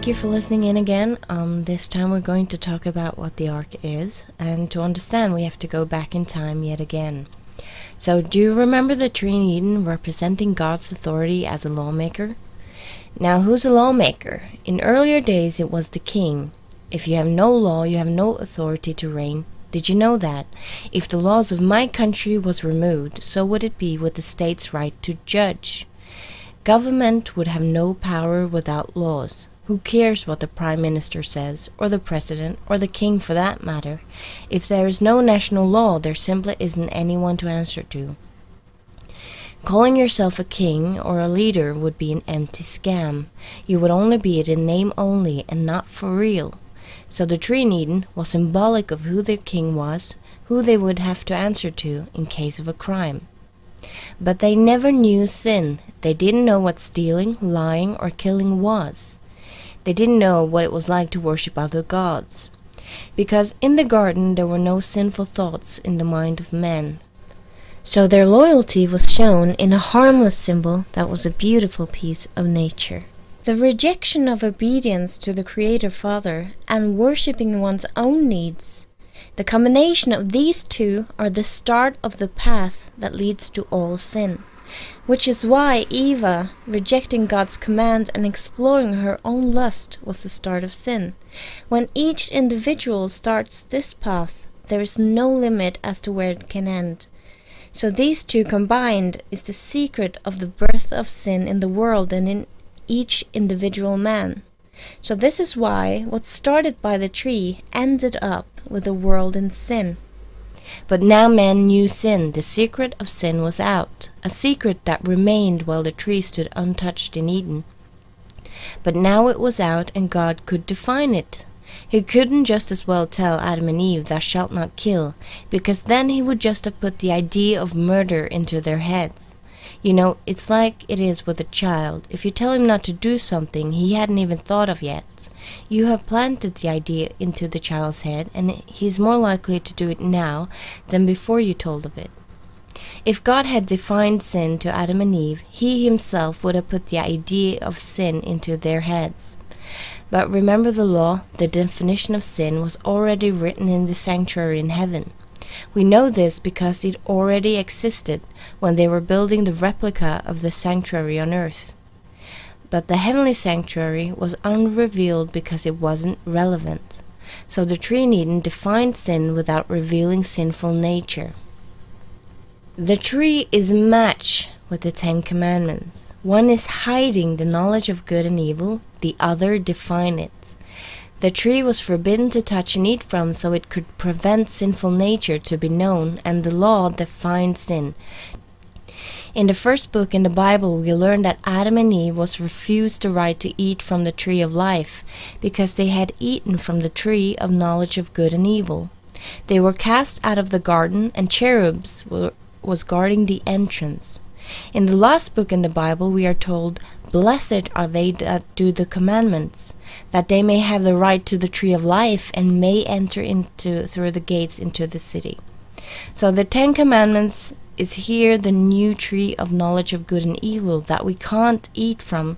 Thank you for listening in again. This time we're going to talk about what the Ark is, and to understand we have to go back in time yet again. So, do you remember the tree in Eden representing God's authority as a lawmaker? Now, who's a lawmaker? In earlier days it was the king. If you have no law, you have no authority to reign. Did you know that? If the laws of my country was removed, so would it be with the state's right to judge. Government would have no power without laws. Who cares what the Prime Minister says, or the President, or the King for that matter? If there is no national law, there simply isn't anyone to answer to. Calling yourself a king or a leader would be an empty scam. You would only be it in name only and not for real. So the tree in Eden was symbolic of who their king was, who they would have to answer to in case of a crime. But they never knew sin. They didn't know what stealing, lying, or killing was. They didn't know what it was like to worship other gods. Because in the garden there were no sinful thoughts in the mind of men. So their loyalty was shown in a harmless symbol that was a beautiful piece of nature. The rejection of obedience to the Creator Father and worshipping one's own needs, the combination of these two are the start of the path that leads to all sin. Which is why Eve, rejecting God's command and exploring her own lust, was the start of sin. When each individual starts this path, there is no limit as to where it can end. So these two combined is the secret of the birth of sin in the world and in each individual man. So this is why what started by the tree ended up with the world in sin. But now men knew sin. The secret of sin was out, a secret that remained while the tree stood untouched in Eden. But now it was out and God could define it. He couldn't just as well tell Adam and Eve, "Thou shalt not kill," because then he would just have put the idea of murder into their heads. You know, it's like it is with a child. If you tell him not to do something he hadn't even thought of yet, you have planted the idea into the child's head, and he's more likely to do it now than before you told of it. If God had defined sin to Adam and Eve, he himself would have put the idea of sin into their heads. But remember the law, the definition of sin was already written in the sanctuary in heaven. We know this because it already existed when they were building the replica of the sanctuary on earth. But the heavenly sanctuary was unrevealed because it wasn't relevant. So the tree in Eden defined sin without revealing sinful nature. The tree is a match with the Ten Commandments. One is hiding the knowledge of good and evil, the other define it. The tree was forbidden to touch and eat from so it could prevent sinful nature to be known, and the law defined sin. In the first book in the Bible we learn that Adam and Eve was refused the right to eat from the tree of life because they had eaten from the tree of knowledge of good and evil. They were cast out of the garden and cherubs was guarding the entrance. In the last book in the Bible we are told, "Blessed are they that do the commandments, that they may have the right to the tree of life and may enter through the gates into the city." So the Ten Commandments is here the new tree of knowledge of good and evil that we can't eat from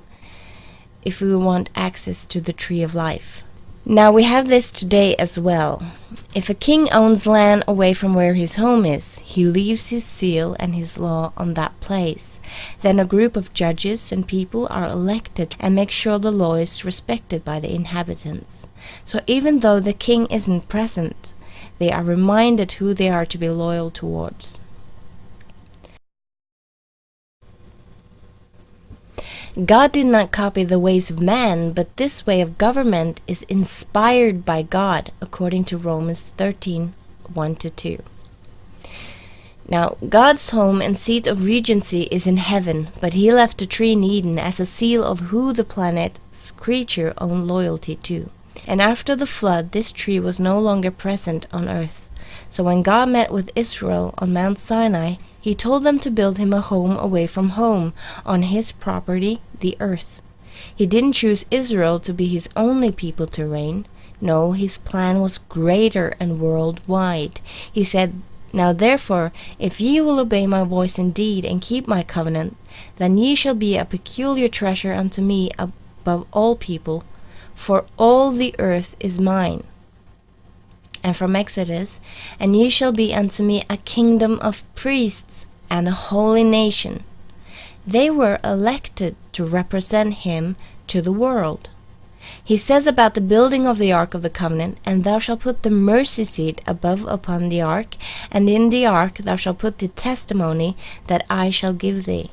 if we want access to the tree of life. Now we have this today as well. If a king owns land away from where his home is, he leaves his seal and his law on that place. Then a group of judges and people are elected and make sure the law is respected by the inhabitants. So even though the king isn't present, they are reminded who they are to be loyal towards. God did not copy the ways of man, but this way of government is inspired by God, according to Romans 13, 1-2. Now, God's home and seat of regency is in heaven, but he left the tree in Eden as a seal of who the planet's creature owned loyalty to. And after the flood, this tree was no longer present on earth. So when God met with Israel on Mount Sinai, he told them to build him a home away from home, on his property, the earth. He didn't choose Israel to be his only people to reign. No, his plan was greater and worldwide. He said, "Now therefore, if ye will obey my voice indeed, and keep my covenant, then ye shall be a peculiar treasure unto me above all people, for all the earth is mine. And from Exodus, and ye shall be unto me a kingdom of priests and a holy nation. They were elected to represent him to the world. He says about the building of the ark of the covenant, and thou shalt put the mercy seat above upon the ark, and in the ark thou shalt put the testimony that I shall give thee.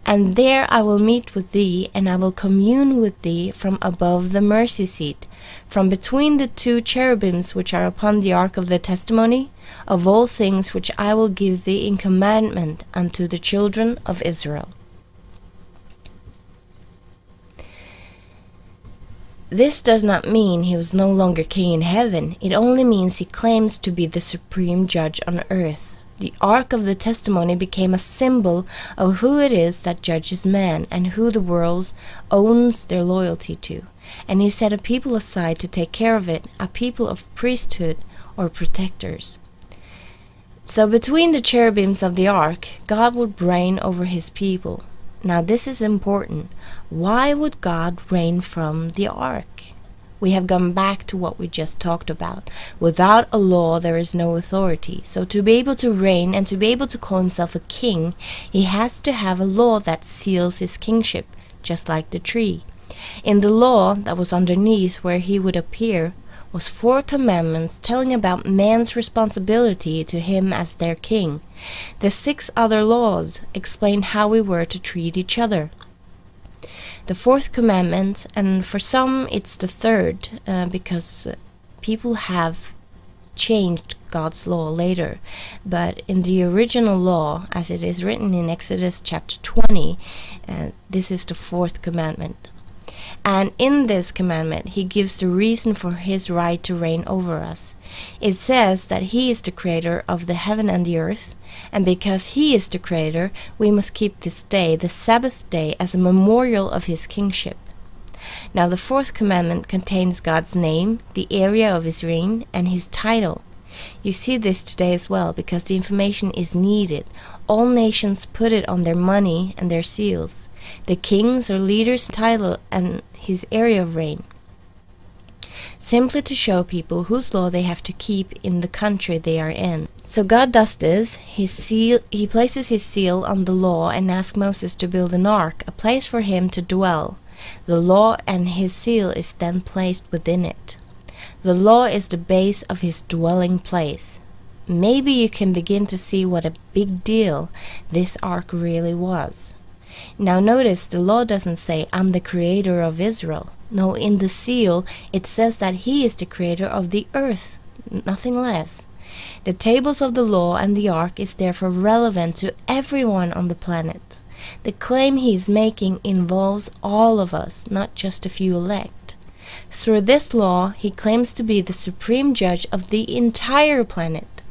And there I will meet with thee, and I will commune with thee from above the mercy seat, from between the two cherubims which are upon the ark of the testimony, of all things which I will give thee in commandment unto the children of Israel. This does not mean he was no longer king in heaven. It only means he claims to be the supreme judge on earth. The Ark of the Testimony became a symbol of who it is that judges man and who the world owns their loyalty to. And he set a people aside to take care of it, a people of priesthood or protectors. So between the cherubims of the ark, God would reign over his people. Now this is important. Why would God reign from the ark? We have gone back to what we just talked about. Without a law, there is no authority. So to be able to reign and to be able to call himself a king, he has to have a law that seals his kingship, just like the tree. In the law that was underneath where he would appear was 4 commandments telling about man's responsibility to him as their king. The 6 other laws explained how we were to treat each other. The 4th commandment, and for some it's the 3rd, because people have changed God's law later, but in the original law, as it is written in Exodus chapter 20, this is the 4th commandment. And in this commandment, he gives the reason for his right to reign over us. It says that he is the creator of the heaven and the earth, and because he is the creator, we must keep this day, the Sabbath day, as a memorial of his kingship. Now the 4th commandment contains God's name, the area of his reign, and his title. You see this today as well, because the information is needed. All nations put it on their money and their seals. The king's or leader's title and his area of reign, simply to show people whose law they have to keep in the country they are in. So God does this. He places his seal on the law and asks Moses to build an ark, a place for him to dwell. The law and his seal is then placed within it. The law is the base of his dwelling place. Maybe you can begin to see what a big deal this ark really was. Now notice the law doesn't say, I'm the creator of Israel. No, in the seal it says that he is the creator of the earth, nothing less. The tables of the law and the ark is therefore relevant to everyone on the planet. The claim he is making involves all of us, not just a few elect. Through this law, he claims to be the supreme judge of the entire planet.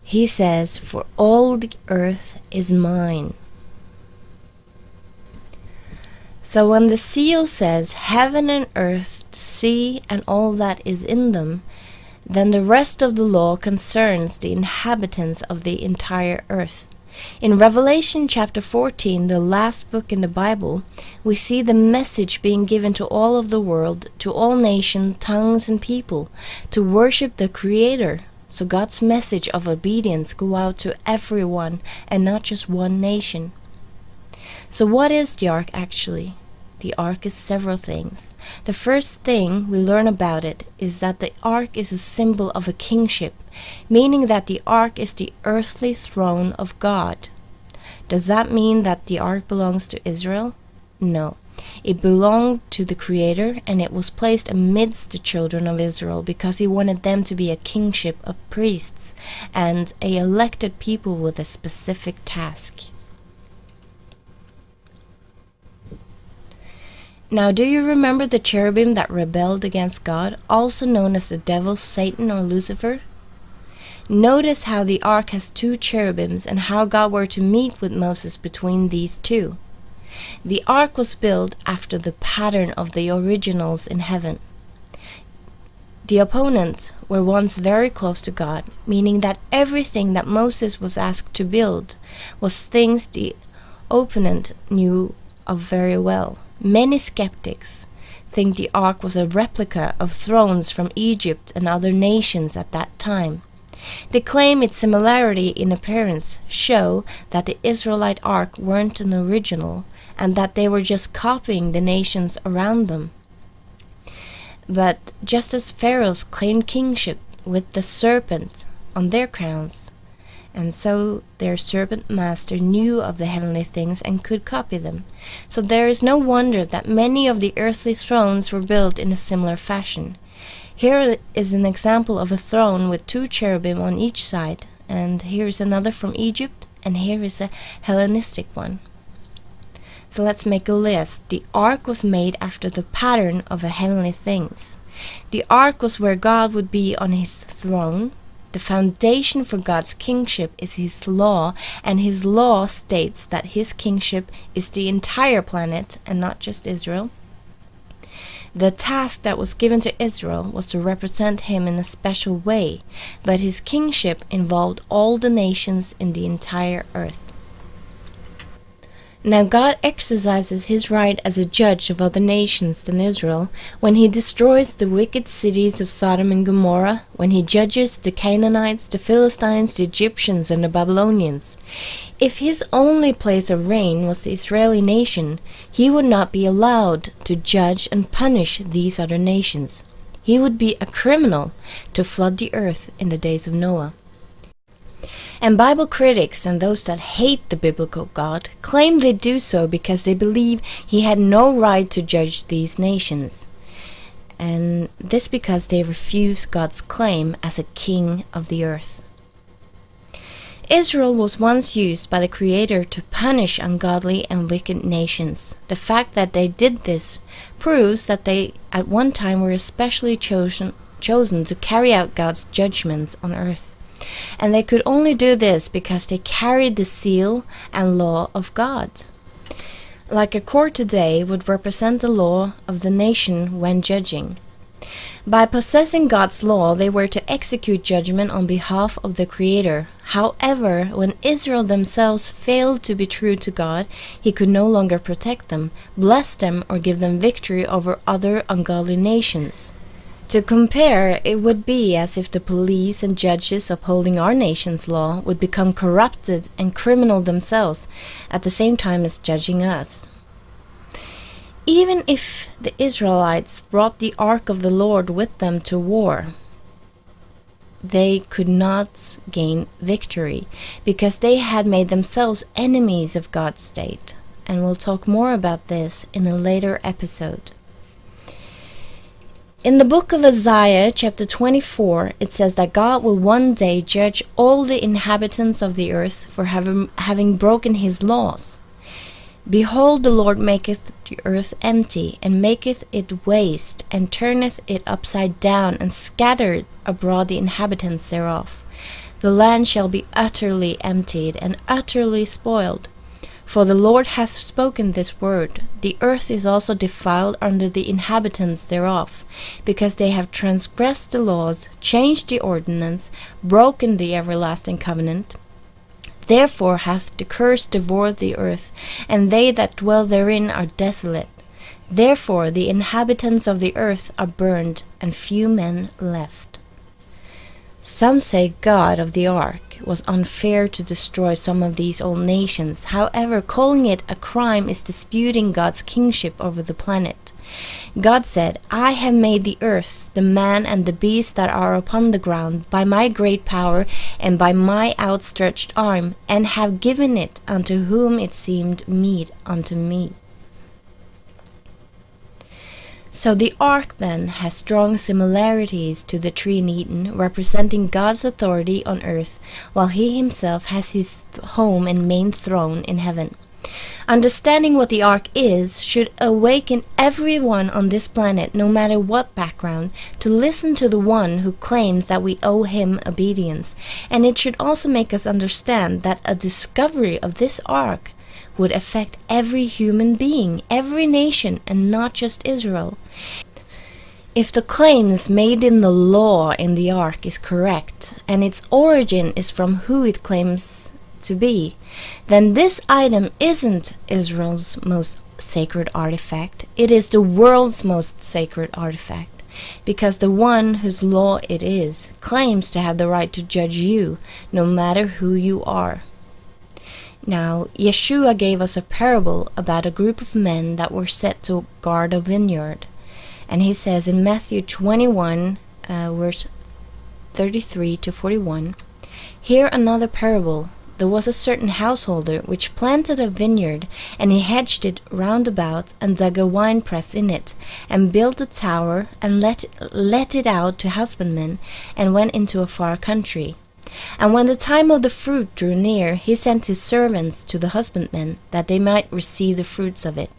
He says, for all the earth is mine. So when the seal says heaven and earth, sea and all that is in them, then the rest of the law concerns the inhabitants of the entire earth. In Revelation chapter 14, the last book in the Bible, we see the message being given to all of the world, to all nations, tongues and people, to worship the Creator. So God's message of obedience go out to everyone and not just one nation. So what is the ark actually? The ark is several things. The first thing we learn about it is that the ark is a symbol of a kingship, meaning that the ark is the earthly throne of God. Does that mean that the ark belongs to Israel? No. It belonged to the Creator, and it was placed amidst the children of Israel because he wanted them to be a kingship of priests and a elected people with a specific task. Now, do you remember the cherubim that rebelled against God, also known as the devil, Satan, or Lucifer? Notice how the ark has 2 cherubims and how God were to meet with Moses between these 2. The ark was built after the pattern of the originals in heaven. The opponents were once very close to God, meaning that everything that Moses was asked to build was things the opponent knew of very well. Many skeptics think the ark was a replica of thrones from Egypt and other nations at that time. They claim its similarity in appearance show that the Israelite ark weren't an original and that they were just copying the nations around them. But just as pharaohs claimed kingship with the serpent on their crowns, and so their serpent master knew of the heavenly things and could copy them. So there is no wonder that many of the earthly thrones were built in a similar fashion. Here is an example of a throne with 2 cherubim on each side, and here's another from Egypt, and here is a Hellenistic one. So let's make a list. The ark was made after the pattern of the heavenly things. The ark was where God would be on his throne. The foundation for God's kingship is his law, and his law states that his kingship is the entire planet and not just Israel. The task that was given to Israel was to represent him in a special way, but his kingship involved all the nations in the entire earth. Now God exercises his right as a judge of other nations than Israel when he destroys the wicked cities of Sodom and Gomorrah, when he judges the Canaanites, the Philistines, the Egyptians, and the Babylonians. If his only place of reign was the Israeli nation, he would not be allowed to judge and punish these other nations. He would be a criminal to flood the earth in the days of Noah. And Bible critics and those that hate the biblical God claim they do so because they believe he had no right to judge these nations. And this because they refuse God's claim as a king of the earth. Israel was once used by the Creator to punish ungodly and wicked nations. The fact that they did this proves that they at one time were especially chosen to carry out God's judgments on earth. And they could only do this because they carried the seal and law of God. Like a court today would represent the law of the nation when judging. By possessing God's law, they were to execute judgment on behalf of the Creator. However, when Israel themselves failed to be true to God, he could no longer protect them, bless them, or give them victory over other ungodly nations. To compare, it would be as if the police and judges upholding our nation's law would become corrupted and criminal themselves at the same time as judging us. Even if the Israelites brought the ark of the Lord with them to war, they could not gain victory because they had made themselves enemies of God's state. And we'll talk more about this in a later episode. In the book of Isaiah, chapter 24, it says that God will one day judge all the inhabitants of the earth for having broken his laws. Behold, the Lord maketh the earth empty, and maketh it waste, and turneth it upside down, and scattereth abroad the inhabitants thereof. The land shall be utterly emptied, and utterly spoiled. For the Lord hath spoken this word. The earth is also defiled under the inhabitants thereof, because they have transgressed the laws, changed the ordinance, broken the everlasting covenant. Therefore hath the curse devoured the earth, and they that dwell therein are desolate. Therefore the inhabitants of the earth are burned, and few men left. Some say God of the ark was unfair to destroy some of these old nations. However, calling it a crime is disputing God's kingship over the planet. God said, I have made the earth, the man and the beast that are upon the ground, by my great power and by my outstretched arm, and have given it unto whom it seemed meet unto me. So the ark then has strong similarities to the tree in Eden, representing God's authority on earth, while he himself has his home and main throne in heaven. Understanding what the ark is should awaken everyone on this planet, no matter what background, to listen to the one who claims that we owe him obedience. And it should also make us understand that a discovery of this ark would affect every human being, every nation, and not just Israel. If the claims made in the law in the ark is correct, and its origin is from who it claims to be, then this item isn't Israel's most sacred artifact. It is the world's most sacred artifact, because the one whose law it is claims to have the right to judge you, no matter who you are. Now, Yeshua gave us a parable about a group of men that were set to guard a vineyard. And he says in Matthew 21, verse 33 to 41, "Hear another parable. There was a certain householder which planted a vineyard, and he hedged it round about, and dug a winepress in it, and built a tower, and let it out to husbandmen, and went into a far country. And when the time of the fruit drew near, he sent his servants to the husbandmen, that they might receive the fruits of it.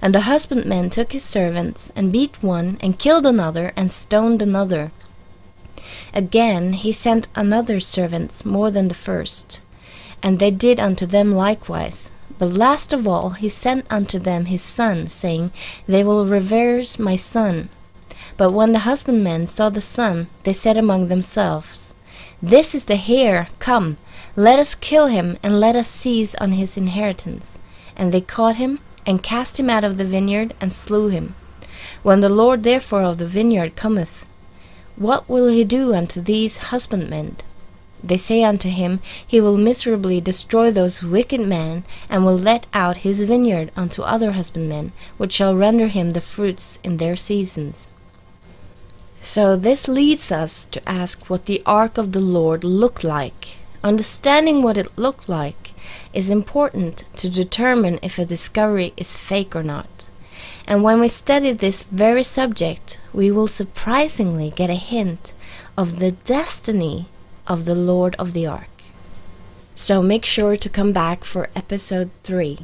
And the husbandmen took his servants, and beat one, and killed another, and stoned another. Again he sent another servants more than the first, and they did unto them likewise. But last of all he sent unto them his son, saying, They will revere my son. But when the husbandmen saw the son, they said among themselves, This is the heir, come, let us kill him, and let us seize on his inheritance. And they caught him, and cast him out of the vineyard, and slew him. When the Lord therefore of the vineyard cometh, what will he do unto these husbandmen? They say unto him, He will miserably destroy those wicked men, and will let out his vineyard unto other husbandmen, which shall render him the fruits in their seasons. So this leads us to ask what the ark of the Lord looked like. Understanding what it looked like is important to determine if a discovery is fake or not. And when we study this very subject, we will surprisingly get a hint of the destiny of the Lord of the Ark. So make sure to come back for episode 3.